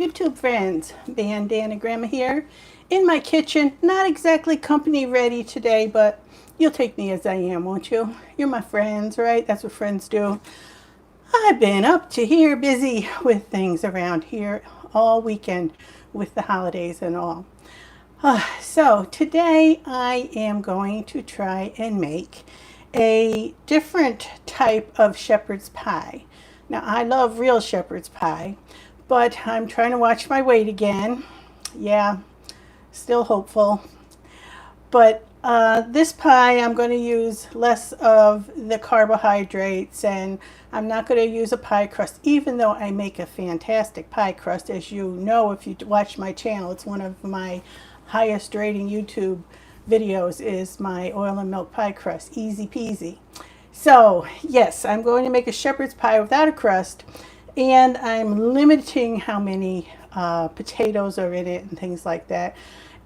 YouTube friends, Bandana Gramma here in my kitchen. Not exactly company ready today, but you'll take me as I am, won't you? You're my friends, right? That's what friends do. I've been up to here busy with things around here all weekend with the holidays and all. So today I am going to try and make a different type of shepherd's pie. Now I love real shepherd's pie, but I'm trying to watch my weight again. Yeah, still hopeful. But this pie, I'm going to use less of the carbohydrates, and I'm not going to use a pie crust, even though I make a fantastic pie crust. As you know, if you watch my channel, it's one of my highest rating YouTube videos is my oil and milk pie crust. Easy peasy. So, yes, I'm going to make a shepherd's pie without a crust, and I'm limiting how many potatoes are in it and things like that.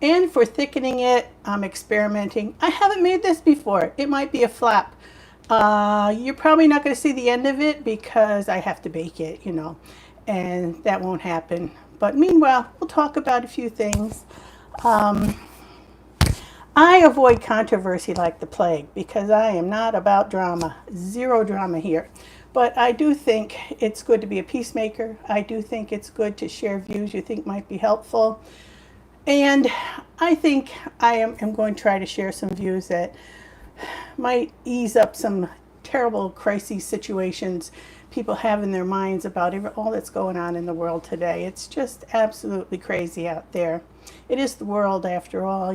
And for thickening it, I'm experimenting. I haven't made this before. It might be a flop. You're probably not going to see the end of it because I have to bake it, and that won't happen. But meanwhile, we'll talk about a few things. I avoid controversy like the plague because I am not about drama. Zero drama here. But I do think it's good to be a peacemaker. I do think it's good to share views you think might be helpful. And I think I am going to try to share some views that might ease up some terrible crisis situations people have in their minds about all that's going on in the world today. It's just absolutely crazy out there. It is the world after all.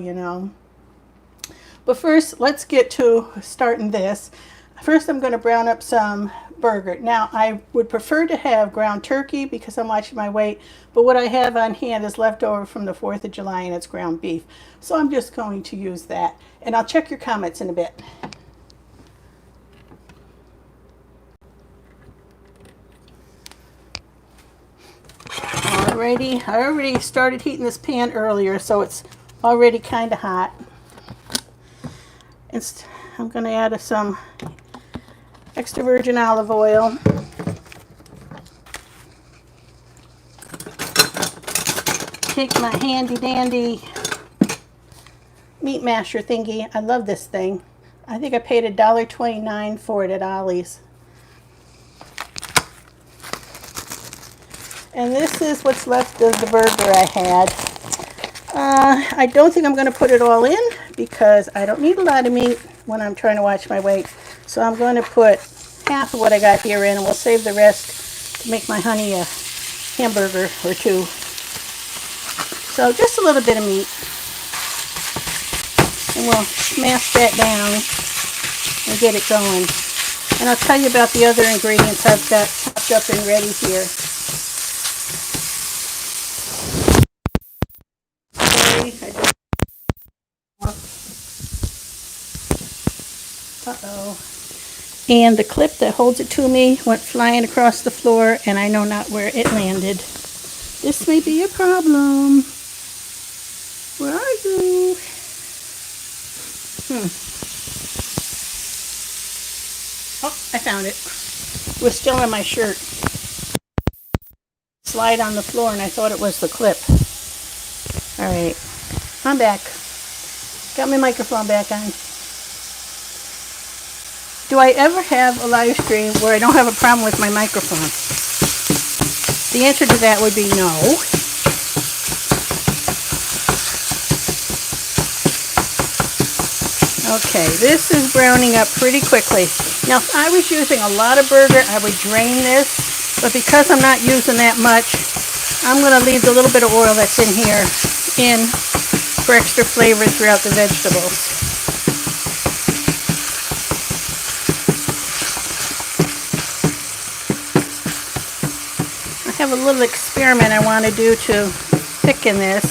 But first, let's get to starting this. First, I'm going to brown up some burger. Now, I would prefer to have ground turkey because I'm watching my weight, but what I have on hand is leftover from the 4th of July, and it's ground beef. So I'm just going to use that. And I'll check your comments in a bit. Alrighty, I already started heating this pan earlier, so it's already kind of hot. I'm going to add some extra virgin olive oil. Take my handy dandy meat masher thingy. I love this thing. I think I paid $1.29 for it at Ollie's. And this is what's left of the burger I had. I don't think I'm going to put it all in because I don't need a lot of meat when I'm trying to watch my weight. So I'm going to put half of what I got here in, and we'll save the rest to make my honey a hamburger or two. So just a little bit of meat. And we'll smash that down and get it going. And I'll tell you about the other ingredients I've got chopped up and ready here. Uh-oh. And the clip that holds it to me went flying across the floor, and I know not where it landed. This may be a problem. Where are you? Oh, I found it. It was still in my shirt. Slide on the floor, and I thought it was the clip. Alright, I'm back. Got my microphone back on. Do I ever have a live stream where I don't have a problem with my microphone? The answer to that would be no. Okay, this is browning up pretty quickly. Now, if I was using a lot of burger, I would drain this. But because I'm not using that much, I'm going to leave the little bit of oil that's in here in for extra flavor throughout the vegetables. I have a little experiment I want to do to thicken this.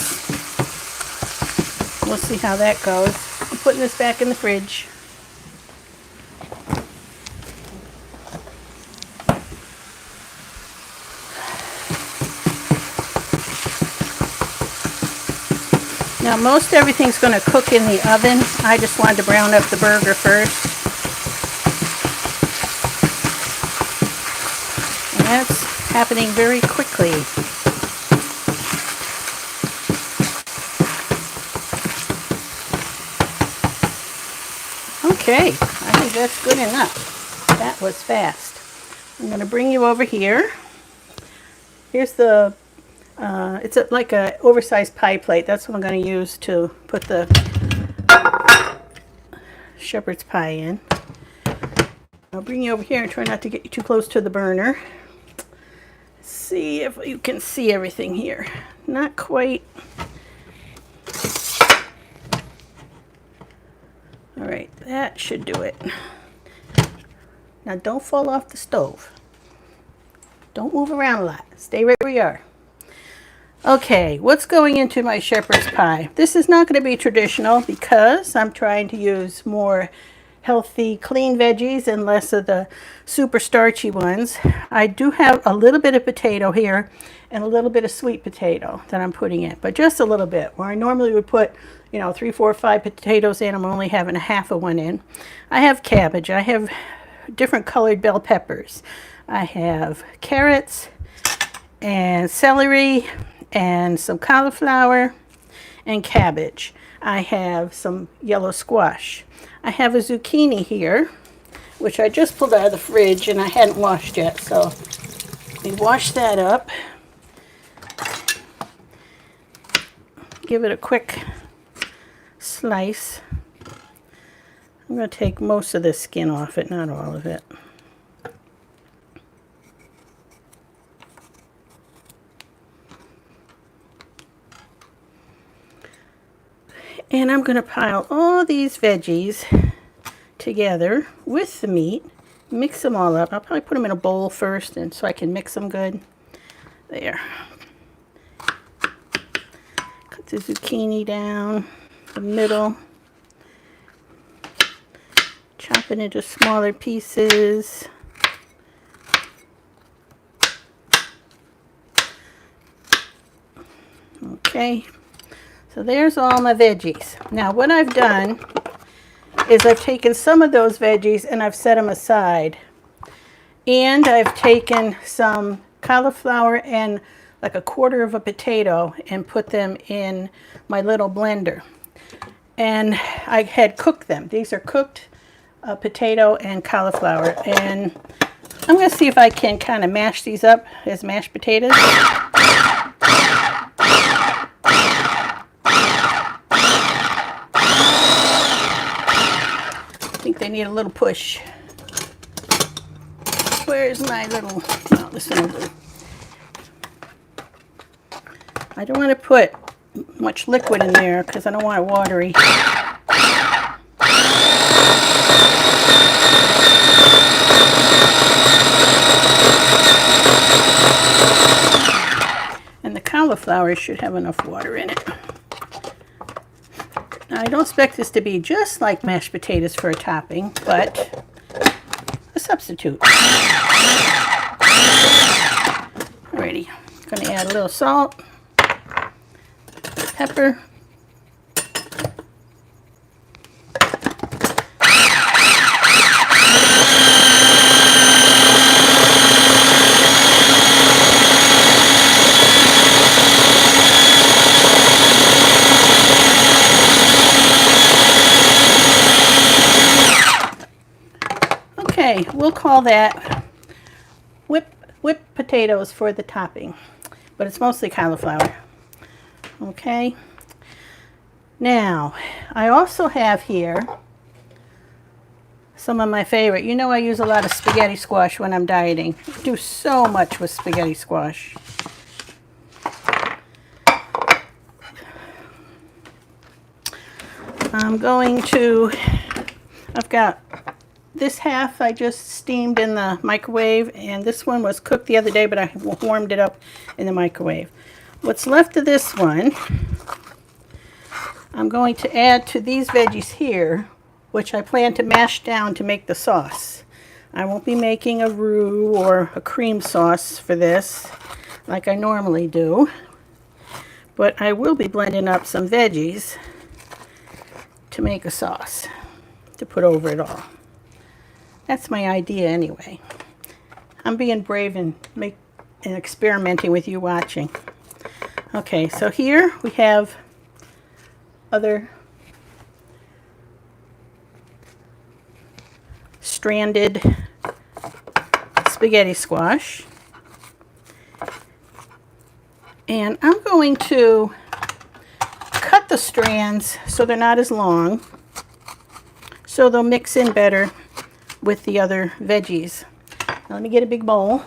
We'll see how that goes. I'm putting this back in the fridge. Now most everything's going to cook in the oven. I just wanted to brown up the burger first. And that's happening very quickly. Okay, I think that's good enough. That was fast. I'm going to bring you over here. Here's the, like a oversized pie plate. That's what I'm going to use to put the shepherd's pie in. I'll bring you over here and try not to get you too close to the burner. See if you can see everything here. Not quite. All right, that should do it. Now don't fall off the stove. Don't move around a lot. Stay right where you are. Okay, what's going into my shepherd's pie? This is not going to be traditional because I'm trying to use more healthy, clean veggies and less of the super starchy ones. I do have a little bit of potato here and a little bit of sweet potato that I'm putting in, but just a little bit. Where I normally would put, 3, 4, 5 potatoes in, I'm only having a half of one in. I have cabbage. I have different colored bell peppers. I have carrots and celery and some cauliflower and cabbage. I have some yellow squash. I have a zucchini here, which I just pulled out of the fridge and I hadn't washed yet, so let me wash that up. Give it a quick slice. I'm going to take most of the skin off it, not all of it. And I'm going to pile all these veggies together with the meat, mix them all up. I'll probably put them in a bowl first and so I can mix them good. There. Cut the zucchini down the middle. Chop it into smaller pieces. Okay. So there's all my veggies. Now what I've done is I've taken some of those veggies and I've set them aside. And I've taken some cauliflower and like a quarter of a potato and put them in my little blender. And I had cooked them. These are cooked potato and cauliflower. And I'm going to see if I can kind of mash these up as mashed potatoes. I think they need a little push. Where's my little, oh, this one will do. I don't want to put much liquid in there because I don't want it watery. And the cauliflower should have enough water in it. Now, I don't expect this to be just like mashed potatoes for a topping, but a substitute. Alrighty, I'm going to add a little salt, pepper, okay, we'll call that whipped potatoes for the topping, but it's mostly cauliflower. Okay, now I also have here some of my favorite. You know I use a lot of spaghetti squash when I'm dieting. I do so much with spaghetti squash. I've got this half I just steamed in the microwave, and this one was cooked the other day, but I warmed it up in the microwave. What's left of this one, I'm going to add to these veggies here, which I plan to mash down to make the sauce. I won't be making a roux or a cream sauce for this like I normally do, but I will be blending up some veggies to make a sauce to put over it all. That's my idea anyway. I'm being brave and experimenting with you watching. Okay, so here we have other stranded spaghetti squash. And I'm going to cut the strands so they're not as long, so they'll mix in better with the other veggies. Now let me get a big bowl.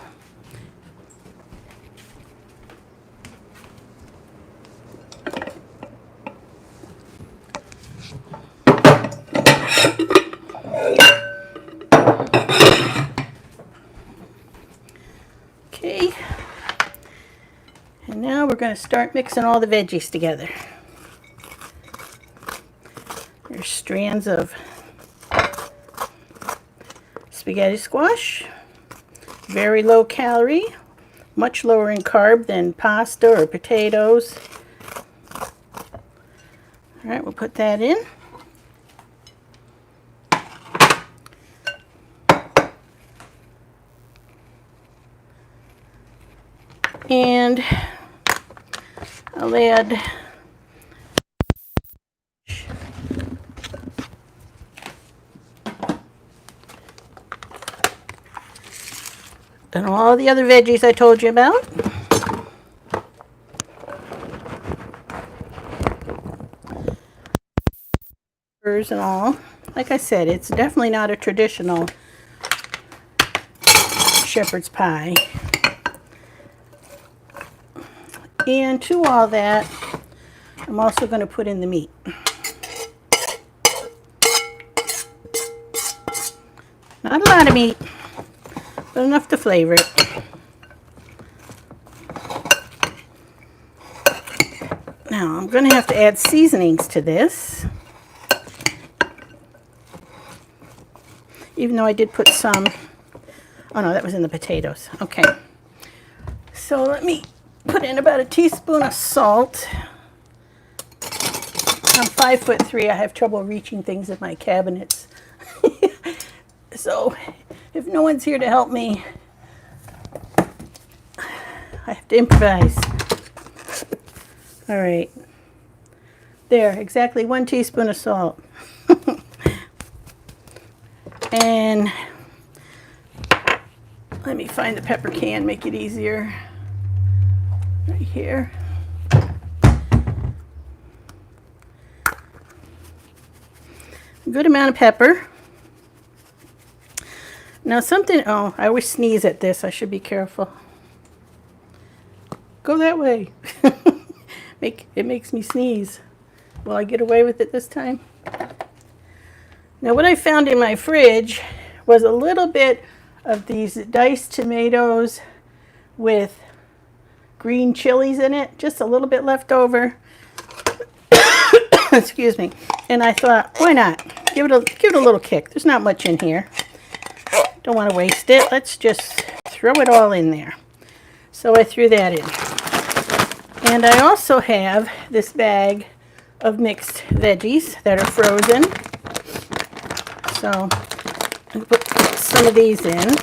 Okay, and now we're going to start mixing all the veggies together. There's strands of spaghetti squash, very low calorie, much lower in carb than pasta or potatoes. All right, we'll put that in. And I'll add and all the other veggies I told you about. And all. Like I said, it's definitely not a traditional shepherd's pie. And to all that, I'm also going to put in the meat. Not a lot of meat, but enough to flavor it. Now I'm going to have to add seasonings to this. Even though I did put some, oh no, that was in the potatoes. Okay, so let me put in about a teaspoon of salt. I'm 5'3". I have trouble reaching things in my cabinets. So if no one's here to help me, I have to improvise. All right, there, exactly 1 teaspoon of salt. And let me find the pepper can, make it easier. Right here. A good amount of pepper. Now something, oh, I always sneeze at this. I should be careful. Go that way. It makes me sneeze. Will I get away with it this time? Now what I found in my fridge was a little bit of these diced tomatoes with green chilies in it, just a little bit left over. Excuse me. And I thought, why not? Give it a little kick. There's not much in here. Don't want to waste it. Let's just throw it all in there. So I threw that in. And I also have this bag of mixed veggies that are frozen. So I'll put some of these in.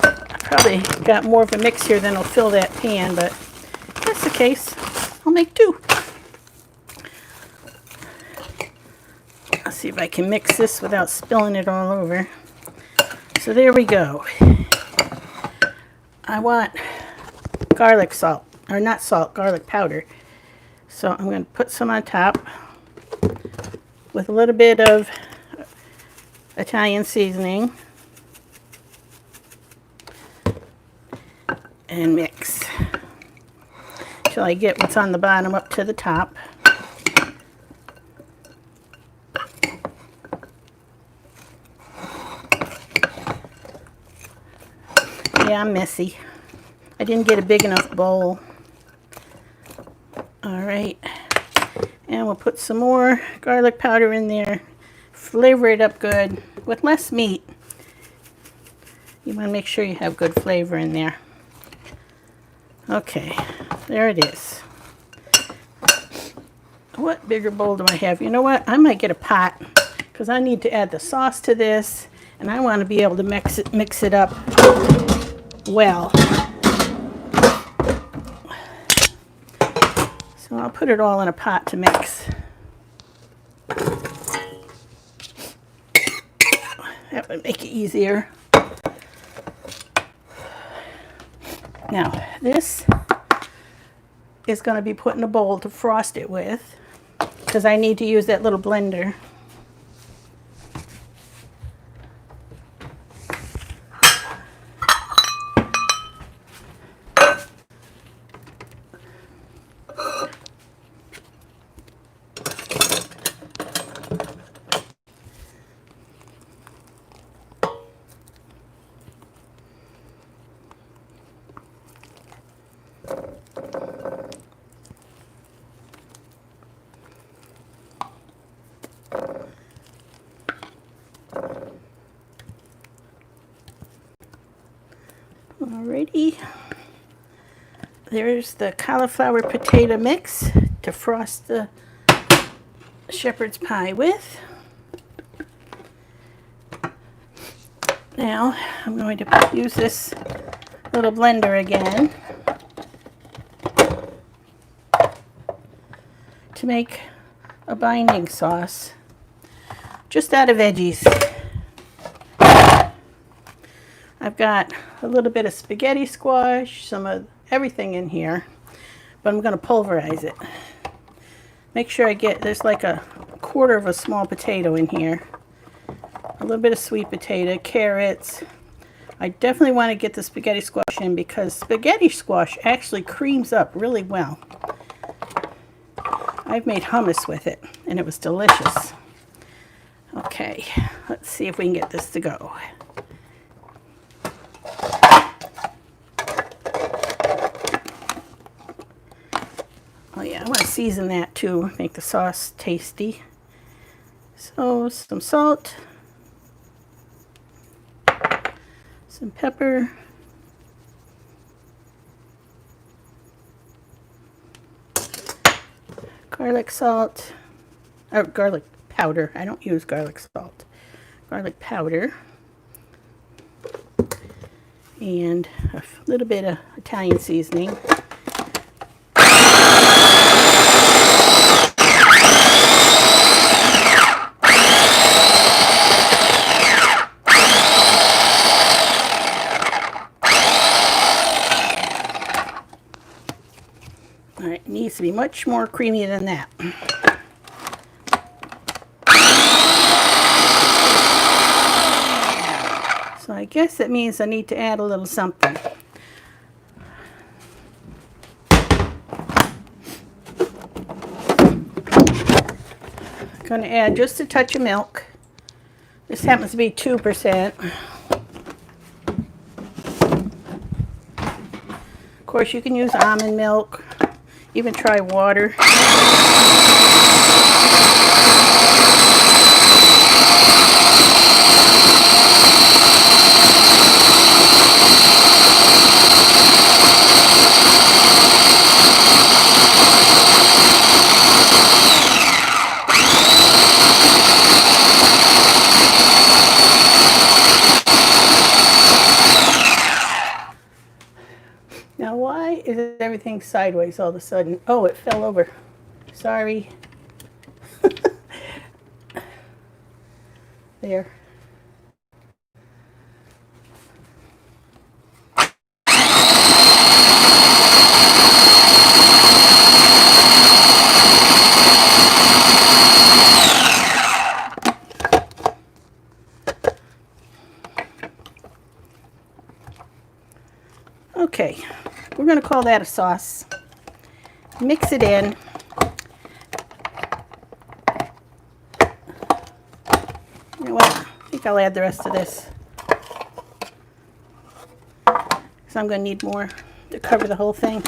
I probably got more of a mix here than will fill that pan, but if that's the case, I'll make 2. I'll see if I can mix this without spilling it all over. So there we go. I want garlic salt, or not salt, garlic powder. So I'm going to put some on top with a little bit of Italian seasoning and mix till I get what's on the bottom up to the top. Yeah, I'm messy. I didn't get a big enough bowl. All right, and we'll put some more garlic powder in there. Flavor it up good with less meat. You want to make sure you have good flavor in there. Okay, there it is. What bigger bowl do I have? You know what? I might get a pot because I need to add the sauce to this, and I want to be able to mix it up well. So I'll put it all in a pot to mix. That Gonna make it easier. Now, this is going to be put in a bowl to frost it with, because I need to use that little blender. Alrighty, there's the cauliflower potato mix to frost the shepherd's pie with. Now I'm going to use this little blender again to make a binding sauce just out of veggies. I've got a little bit of spaghetti squash, some of everything in here, but I'm going to pulverize it. Make sure I get, there's like a quarter of a small potato in here, a little bit of sweet potato, carrots. I definitely want to get the spaghetti squash in because spaghetti squash actually creams up really well. I've made hummus with it and it was delicious. Okay, let's see if we can get this to go. Oh yeah, I want to season that too, make the sauce tasty. So some salt, some pepper, garlic salt, or garlic powder. I don't use garlic salt. Garlic powder, and a little bit of Italian seasoning. Alright, it needs to be much more creamy than that. So I guess that means I need to add a little something. I'm going to add just a touch of milk. This happens to be 2%. Of course, you can use almond milk. Even try water. Now, why is everything sideways all of a sudden? Oh, it fell over. Sorry. There. Okay, we're going to call that a sauce. Mix it in. You know what? I think I'll add the rest of this, because I'm going to need more to cover the whole thing.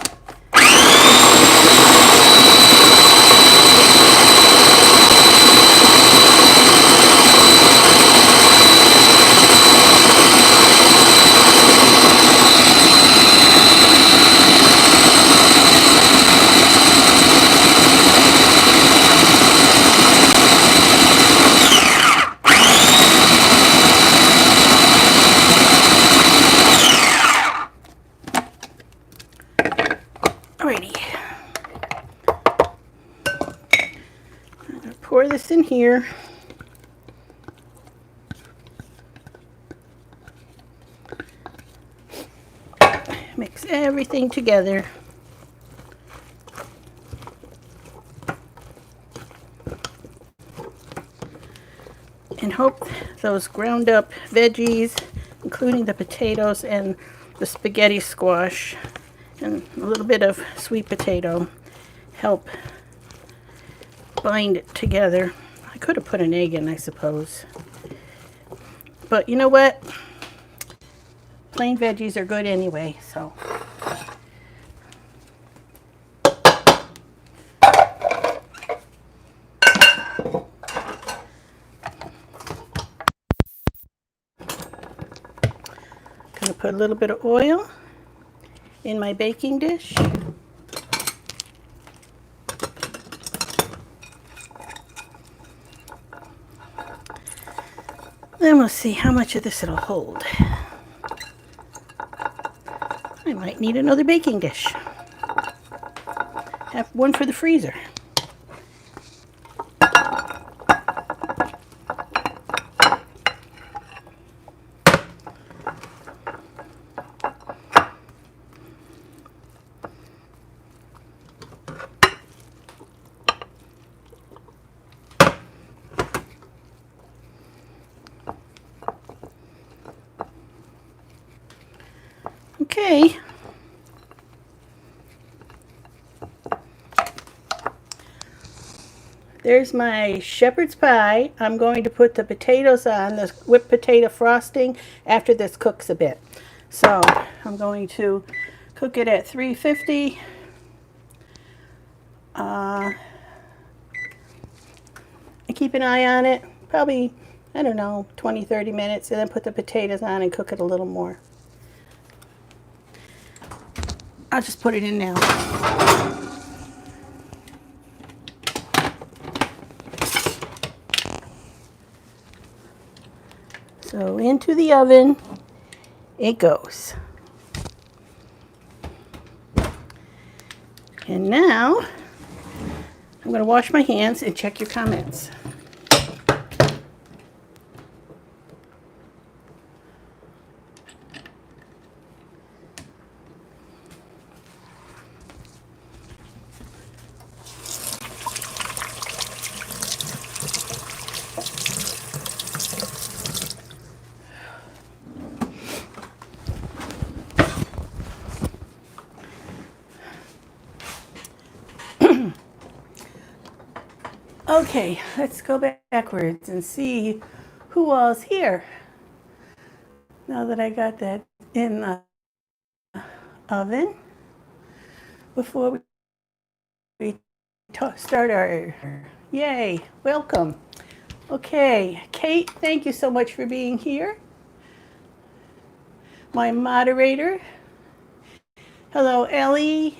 Pour this in here. everything together. And hope those ground up veggies, including the potatoes and the spaghetti squash and a little bit of sweet potato, help bind it together. I could have put an egg in, I suppose. But you know what? Plain veggies are good anyway, so. Gonna put a little bit of oil in my baking dish. Then we'll see how much of this it'll hold. I might need another baking dish. Have one for the freezer. Okay. There's my shepherd's pie. I'm going to put the potatoes on, the whipped potato frosting, after this cooks a bit. So I'm going to cook it at 350. And keep an eye on it, probably, I don't know, 20-30 minutes, and then put the potatoes on and cook it a little more. I'll just put it in now. So into the oven it goes. And now I'm going to wash my hands and check your comments. Okay, let's go backwards and see who all's here. Now that I got that in the oven, before we start our, yay, welcome. Okay, Kate, thank you so much for being here. My moderator. Hello, Ellie.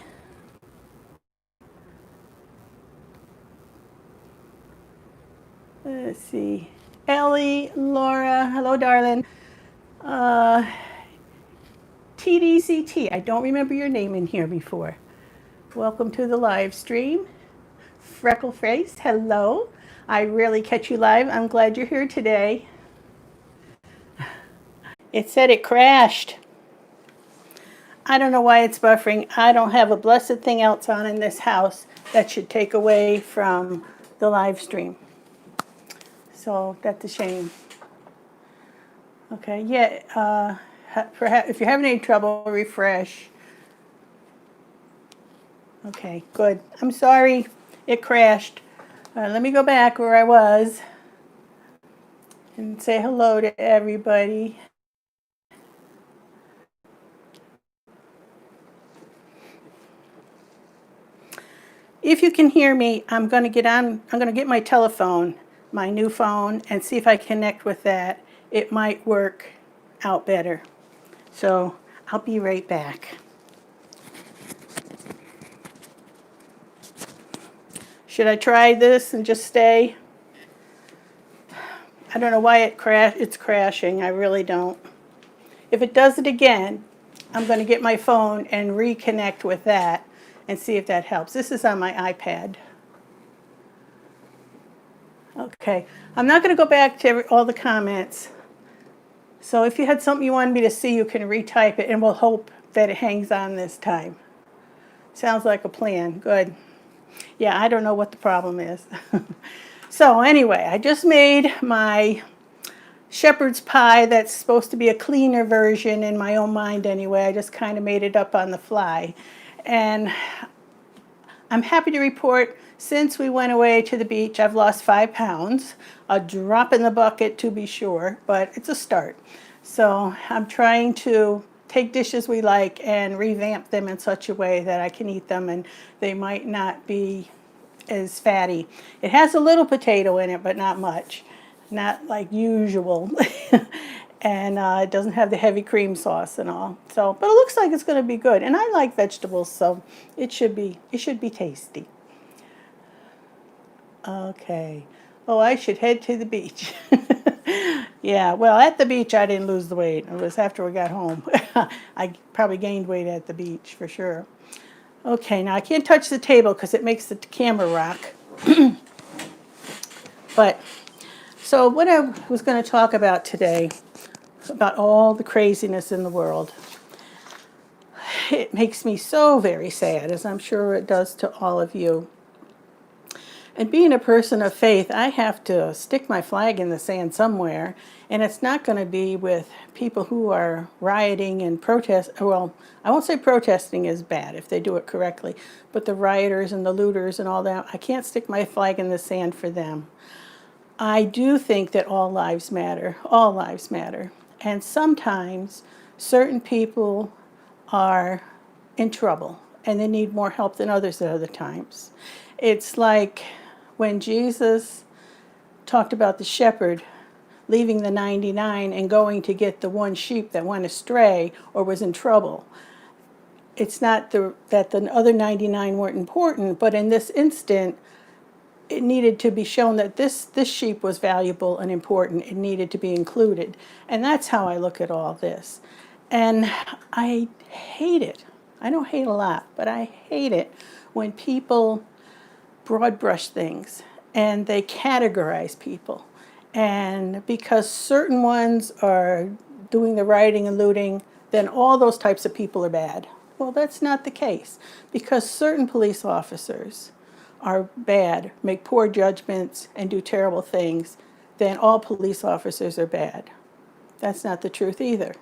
Let's see. Ellie, Laura, hello, darling. TDCT, I don't remember your name in here before. Welcome to the live stream. Freckle Face, hello. I rarely catch you live. I'm glad you're here today. It said it crashed. I don't know why it's buffering. I don't have a blessed thing else on in this house that should take away from the live stream. So that's a shame. Okay, yeah, perhaps if you're having any trouble, refresh. Okay, good. I'm sorry it crashed. Let me go back where I was and say hello to everybody. If you can hear me, I'm going to get my telephone, my new phone, and see if I connect with that. It might work out better. So I'll be right back. Should I try this and just stay? I don't know why it's crashing. I really don't. If it does it again, I'm going to get my phone and reconnect with that and see if that helps. This is on my iPad. Okay, I'm not going to go back to all the comments. So if you had something you wanted me to see, you can retype it, and we'll hope that it hangs on this time. Sounds like a plan. Good. Yeah, I don't know what the problem is. So anyway, I just made my shepherd's pie that's supposed to be a cleaner version in my own mind anyway. I just kind of made it up on the fly. And I'm happy to report, since we went away to the beach, I've lost 5 pounds. A drop in the bucket to be sure, but it's a start. So I'm trying to take dishes we like and revamp them in such a way that I can eat them and they might not be as fatty. It has a little potato in it, but not much. Not like usual. And it doesn't have the heavy cream sauce and all. So, but it looks like it's going to be good. And I like vegetables, so it should be tasty. Okay. Oh, I should head to the beach. Yeah, well, at the beach I didn't lose the weight. It was after we got home. I probably gained weight at the beach for sure. Okay, now I can't touch the table because it makes the camera rock. But, so what I was going to talk about today, about all the craziness in the world, it makes me so very sad, as I'm sure it does to all of you. And being a person of faith, I have to stick my flag in the sand somewhere, and it's not going to be with people who are rioting and protest. Well, I won't say protesting is bad if they do it correctly, but the rioters and the looters and all that, I can't stick my flag in the sand for them. I do think that all lives matter. All lives matter. And sometimes certain people are in trouble and they need more help than others at other times. It's like when Jesus talked about the shepherd leaving the 99 and going to get the one sheep that went astray or was in trouble. It's not that the other 99 weren't important, but in this instant, it needed to be shown that this sheep was valuable and important. It needed to be included. And that's how I look at all this. And I hate it. I don't hate a lot, but I hate it when people broad brush things and they categorize people. And because certain ones are doing the rioting and looting, then all those types of people are bad. Well, that's not the case. Because certain police officers are bad, make poor judgments, and do terrible things, then all police officers are bad. That's not the truth either.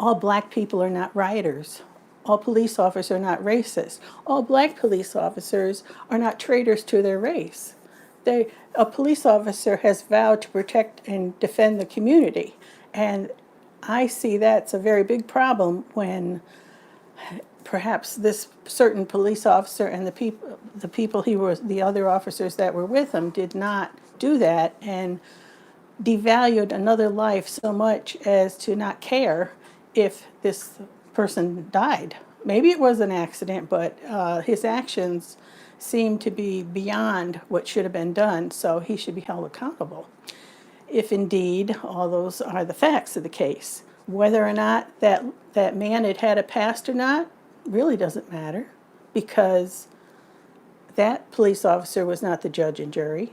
All black people are not rioters. All police officers are not racist. All black police officers are not traitors to their race. A police officer has vowed to protect and defend the community. And I see that's a very big problem when perhaps this certain police officer and the people the other officers that were with him did not do that and devalued another life so much as to not care if this person died. Maybe it was an accident, but his actions seem to be beyond what should have been done, so he should be held accountable, if indeed all those are the facts of the case. Whether or not that man had a past or not really doesn't matter, because that police officer was not the judge and jury.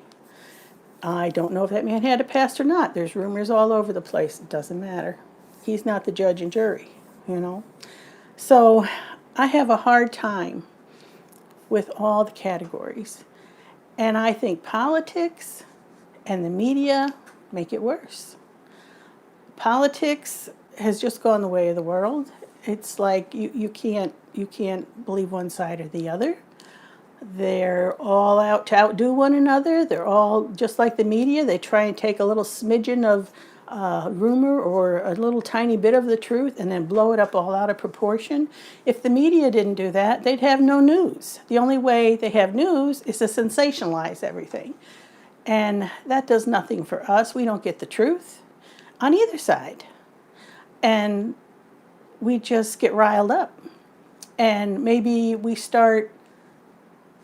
I don't know if that man had a past or not. There's rumors all over the place. It doesn't matter. He's not the judge and jury, you know. So I have a hard time with all the categories. And I think politics and the media make it worse. Politics has just gone the way of the world. It's like you can't believe one side or the other. They're all out to outdo one another. They're all just like the media. They try and take a little smidgen of rumor or a little tiny bit of the truth and then blow it up all out of proportion. If the media didn't do that, they'd have no news. The only way they have news is to sensationalize everything. And that does nothing for us. We don't get the truth on either side. And we just get riled up. And maybe we start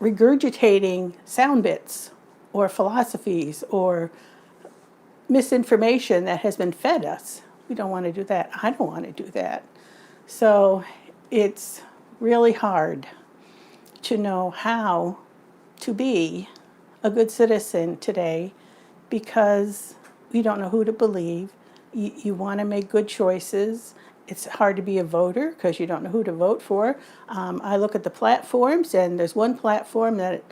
regurgitating sound bits or philosophies or misinformation that has been fed us. We don't want to do that. I don't want to do that. So it's really hard to know how to be a good citizen today because we don't know who to believe. You want to make good choices, it's hard to be a voter because you don't know who to vote for. I look at the platforms, and there's one platform that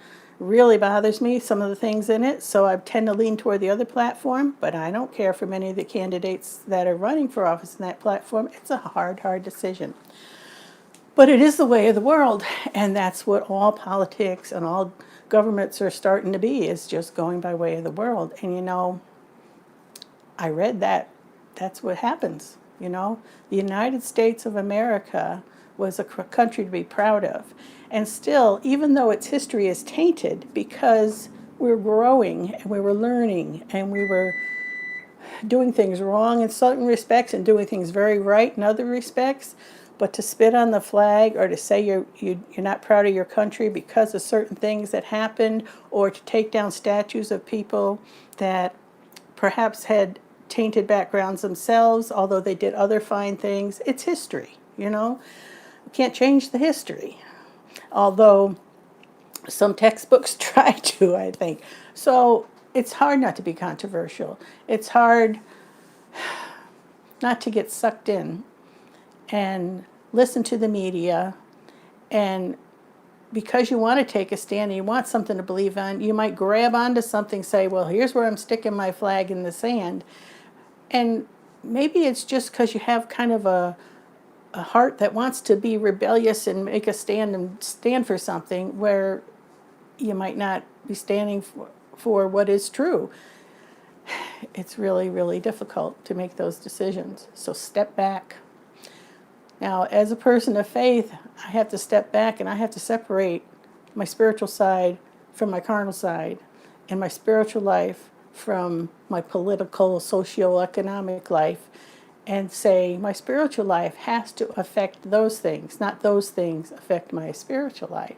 really bothers me, some of the things in it, so I tend to lean toward the other platform, but I don't care for many of the candidates that are running for office in that platform. It's a hard, hard decision. But it is the way of the world, and that's what all politics and all governments are starting to be, is just going by way of the world. And I read that that's what happens. The United States of America was a country to be proud of. And still, even though its history is tainted, because we're growing and we were learning and we were doing things wrong in certain respects and doing things very right in other respects, but to spit on the flag or to say you're not proud of your country because of certain things that happened, or to take down statues of people that perhaps had tainted backgrounds themselves, although they did other fine things, it's history, We can't change the history, although some textbooks try to, I think. So it's hard not to be controversial. It's hard not to get sucked in and listen to the media, and because you want to take a stand and you want something to believe on, you might grab onto something, say, well, here's where I'm sticking my flag in the sand. And maybe it's just because you have kind of a heart that wants to be rebellious and make a stand and stand for something, where you might not be standing for what is true. It's really, really difficult to make those decisions. So step back. Now, as a person of faith, I have to step back and I have to separate my spiritual side from my carnal side, and my spiritual life from my political, socio-economic life, and say my spiritual life has to affect those things, not those things affect my spiritual life.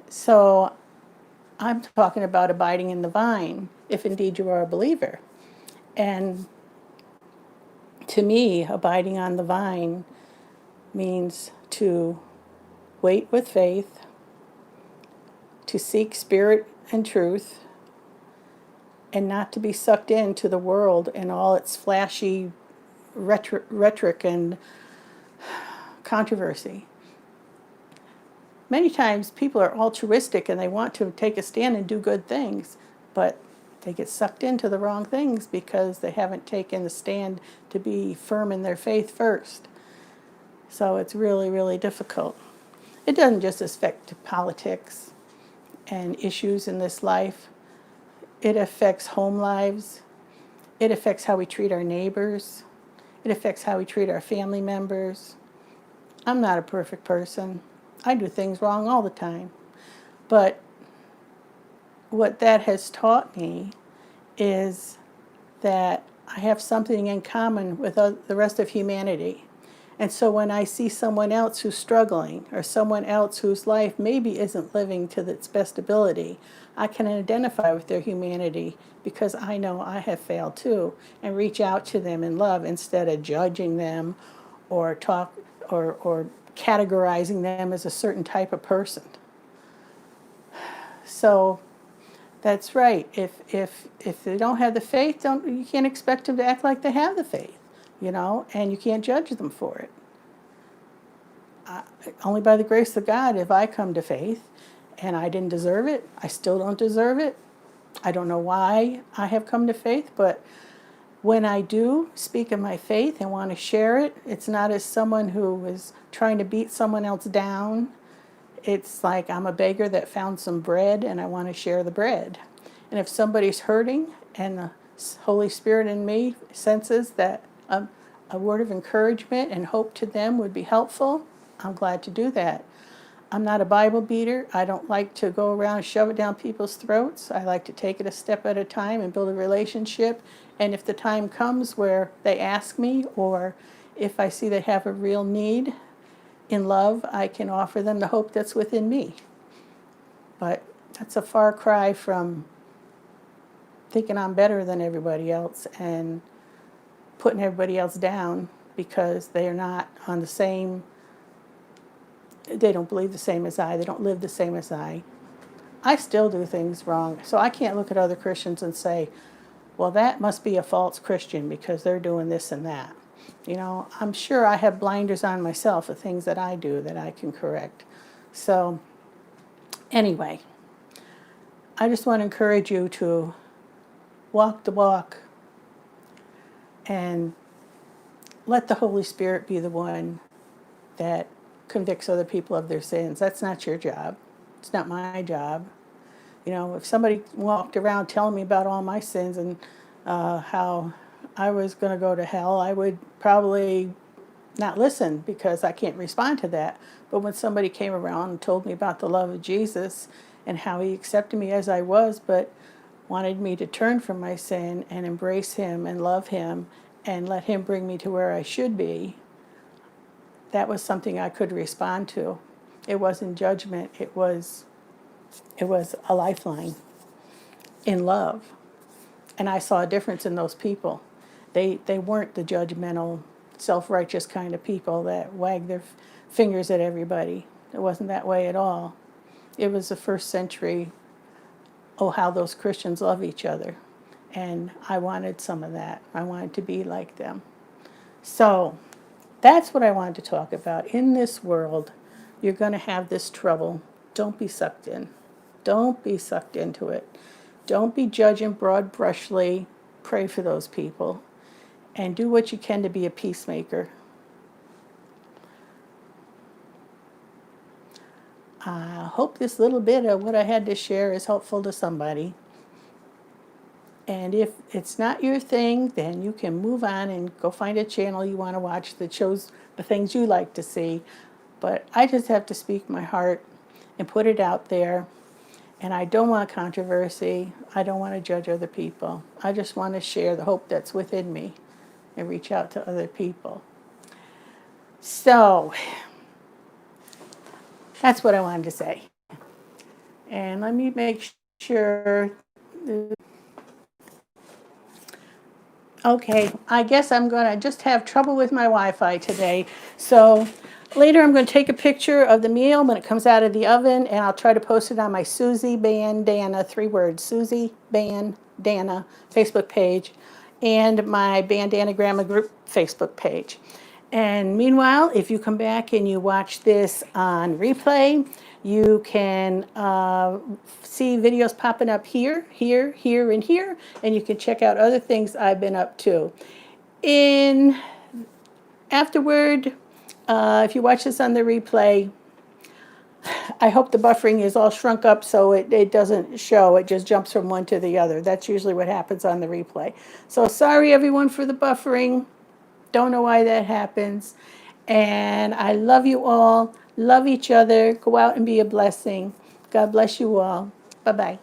So I'm talking about abiding in the vine, if indeed you are a believer. And to me, abiding on the vine means to wait with faith, to seek spirit and truth, and not to be sucked into the world and all its flashy rhetoric and controversy. Many times people are altruistic and they want to take a stand and do good things, but they get sucked into the wrong things because they haven't taken the stand to be firm in their faith first. So it's really, really difficult. It doesn't just affect politics and issues in this life. It affects home lives. It affects how we treat our neighbors. It affects how we treat our family members. I'm not a perfect person. I do things wrong all the time. But what that has taught me is that I have something in common with the rest of humanity. And so when I see someone else who's struggling, or someone else whose life maybe isn't living to its best ability, I can identify with their humanity because I know I have failed too, and reach out to them in love instead of judging them or categorizing them as a certain type of person. So that's right. If they don't have the faith, you can't expect them to act like they have the faith, and you can't judge them for it. Only by the grace of God have I come to faith, and I didn't deserve it. I still don't deserve it. I don't know why I have come to faith, but when I do speak of my faith and want to share it, it's not as someone who is trying to beat someone else down. It's like I'm a beggar that found some bread and I want to share the bread. And if somebody's hurting and the Holy Spirit in me senses that a word of encouragement and hope to them would be helpful, I'm glad to do that. I'm not a Bible beater. I don't like to go around and shove it down people's throats. I like to take it a step at a time and build a relationship. And if the time comes where they ask me, or if I see they have a real need, in love, I can offer them the hope that's within me. But that's a far cry from thinking I'm better than everybody else and putting everybody else down because they are not on the same, they don't believe the same as I, they don't live the same as I. I still do things wrong, so I can't look at other Christians and say, well, that must be a false Christian because they're doing this and that. You know, I'm sure I have blinders on myself of things that I do that I can correct. So anyway, I just want to encourage you to walk the walk and let the Holy Spirit be the one that convicts other people of their sins. That's not your job. It's not my job. You know, if somebody walked around telling me about all my sins and how I was going to go to hell, I would probably not listen because I can't respond to that. But when somebody came around and told me about the love of Jesus and how he accepted me as I was, but wanted me to turn from my sin and embrace him and love him and let him bring me to where I should be, that was something I could respond to. It wasn't judgment, it was a lifeline in love. And I saw a difference in those people. They weren't the judgmental, self-righteous kind of people that wag their fingers at everybody. It wasn't that way at all. It was the first century, oh, how those Christians love each other. And I wanted some of that. I wanted to be like them. So that's what I wanted to talk about. In this world, you're going to have this trouble. Don't be sucked in. Don't be sucked into it. Don't be judging broad brushly. Pray for those people. And do what you can to be a peacemaker. I hope this little bit of what I had to share is helpful to somebody. And if it's not your thing, then you can move on and go find a channel you want to watch that shows the things you like to see. But I just have to speak my heart and put it out there. And I don't want controversy. I don't want to judge other people. I just want to share the hope that's within me and reach out to other people. So that's what I wanted to say. And let me make sure. Okay, I guess I'm going to just have trouble with my Wi-Fi today. So later I'm going to take a picture of the meal when it comes out of the oven, and I'll try to post it on my Susie Bandana, 3 words, Susie Bandana Facebook page, and my Bandana Gramma group Facebook page. And meanwhile, if you come back and you watch this on replay, you can see videos popping up here, and here, and you can check out other things I've been up to. Afterward, if you watch this on the replay, I hope the buffering is all shrunk up so it doesn't show. It just jumps from one to the other. That's usually what happens on the replay. So sorry, everyone, for the buffering. Don't know why that happens. And I love you all. Love each other. Go out and be a blessing. God bless you all. Bye-bye.